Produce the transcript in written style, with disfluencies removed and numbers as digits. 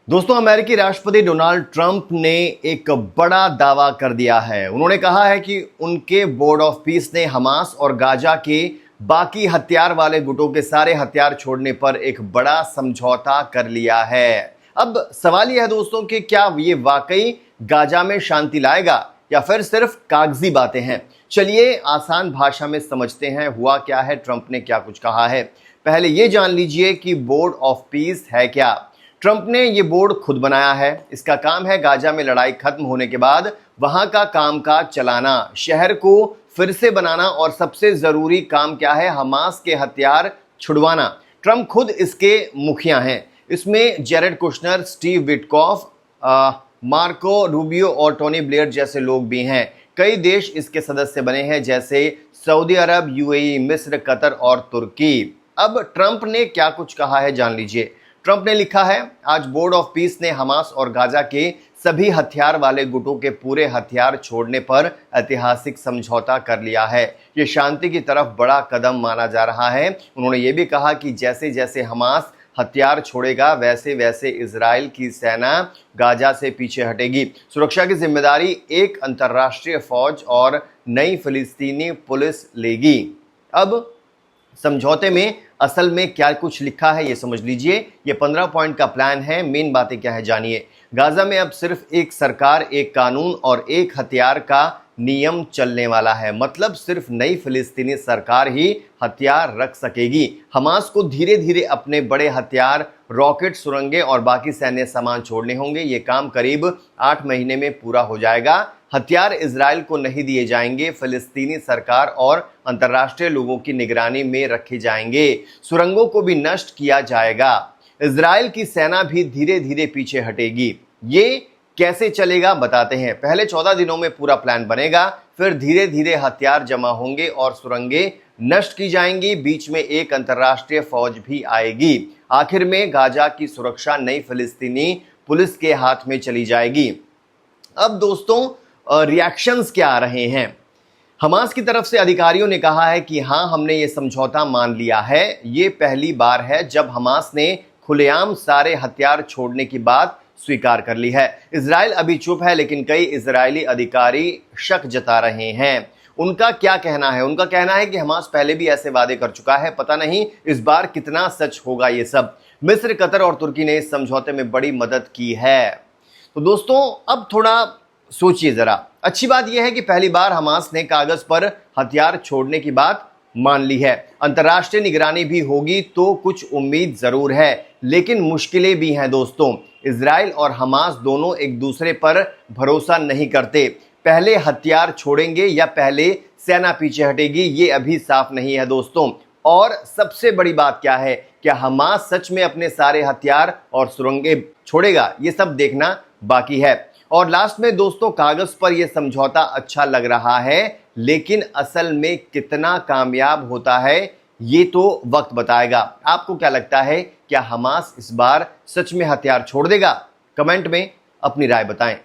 दोस्तों, अमेरिकी राष्ट्रपति डोनाल्ड ट्रंप ने एक बड़ा दावा कर दिया है। उन्होंने कहा है कि उनके बोर्ड ऑफ पीस ने हमास और गाजा के बाकी हथियार वाले गुटों के सारे हथियार छोड़ने पर एक बड़ा समझौता कर लिया है। अब सवाल यह है दोस्तों कि क्या ये वाकई गाजा में शांति लाएगा या फिर सिर्फ कागजी बातें हैं। चलिए आसान भाषा में समझते हैं हुआ क्या है, ट्रंप ने क्या कुछ कहा है। पहले ये जान लीजिए कि बोर्ड ऑफ पीस है क्या। ट्रंप ने ये बोर्ड खुद बनाया है। इसका काम है गाजा में लड़ाई खत्म होने के बाद वहां का कामकाज चलाना, शहर को फिर से बनाना और सबसे जरूरी काम क्या है, हमास के हथियार छुड़वाना। ट्रंप खुद इसके मुखिया हैं। इसमें Jared Kushner, Steve Witkoff, Marco Rubio और टोनी ब्लेयर जैसे लोग भी हैं। कई देश इसके सदस्य बने हैं जैसे सऊदी अरब, यूएई, मिस्र, कतर और तुर्की। अब ट्रंप ने क्या कुछ कहा है जान लीजिए। ट्रंप ने लिखा है, आज बोर्ड ऑफ पीस ने हमास और गाजा के सभी हथियार वाले गुटों के पूरे हथियार छोड़ने पर ऐतिहासिक समझौता कर लिया है। ये शांति की तरफ बड़ा कदम माना जा रहा है। उन्होंने ये भी कहा कि जैसे जैसे हमास हथियार छोड़ेगा वैसे वैसे इजराइल की सेना गाजा से पीछे हटेगी। सुरक्षा की जिम्मेदारी एक अंतर्राष्ट्रीय फौज और नई फिलिस्तीनी पुलिस लेगी। अब समझौते में असल में क्या कुछ लिखा है ये समझ लीजिए। ये 15 पॉइंट का प्लान है। मेन बातें क्या है जानिए। गाजा में अब सिर्फ एक सरकार, एक कानून और एक हथियार का नियम चलने वाला है। मतलब सिर्फ नई फिलिस्तीनी सरकार ही हथियार रख सकेगी। हमास को धीरे धीरे अपने बड़े हथियार, रॉकेट, सुरंगें और बाकी सैन्य सामान छोड़ने होंगे। ये काम करीब 8 महीने में पूरा हो जाएगा। हथियार इजराइल को नहीं दिए जाएंगे, फिलिस्तीनी सरकार और अंतर्राष्ट्रीय लोगों की निगरानी में रखे जाएंगे। सुरंगों को भी नष्ट किया जाएगा। इजराइल की सेना भी धीरे धीरे पीछे हटेगी। ये कैसे चलेगा बताते हैं। पहले 14 दिनों में पूरा प्लान बनेगा, फिर धीरे धीरे हथियार जमा होंगे और सुरंगें नष्ट की जाएंगी। बीच में एक अंतर्राष्ट्रीय फौज भी आएगी। आखिर में गाजा की सुरक्षा नई फिलिस्तीनी पुलिस के हाथ में चली जाएगी। अब दोस्तों, रिएक्शंस क्या आ रहे हैं। हमास की तरफ से अधिकारियों ने कहा है कि हाँ, हमने ये समझौता मान लिया है। ये पहली बार है जब हमास ने खुलेआम सारे हथियार छोड़ने की बात स्वीकार कर ली है। इजराइल अभी चुप है, लेकिन कई इजरायली अधिकारी शक जता रहे हैं। उनका क्या कहना है? उनका कहना है कि हमास पहले भी ऐसे वादे कर चुका है, पता नहीं इस बार कितना सच होगा ये सब। मिस्र, कतर और तुर्की ने इस समझौते में बड़ी मदद की है। तो दोस्तों, अब थोड़ा सोचिए जरा। अच्छी बात यह है कि पहली बार हमास ने कागज पर हथियार छोड़ने की बात मान ली है। अंतर्राष्ट्रीय निगरानी भी होगी तो कुछ उम्मीद जरूर है, लेकिन मुश्किलें भी हैं दोस्तों। इजराइल और हमास दोनों एक दूसरे पर भरोसा नहीं करते। पहले हथियार छोड़ेंगे या पहले सेना पीछे हटेगी, ये अभी साफ नहीं है दोस्तों। और सबसे बड़ी बात क्या है, क्या हमास सच में अपने सारे हथियार और सुरंगें छोड़ेगा? ये सब देखना बाकी है। और लास्ट में दोस्तों, कागज पर यह समझौता अच्छा लग रहा है, लेकिन असल में कितना कामयाब होता है ये तो वक्त बताएगा। आपको क्या लगता है, क्या हमास इस बार सच में हथियार छोड़ देगा? कमेंट में अपनी राय बताएं।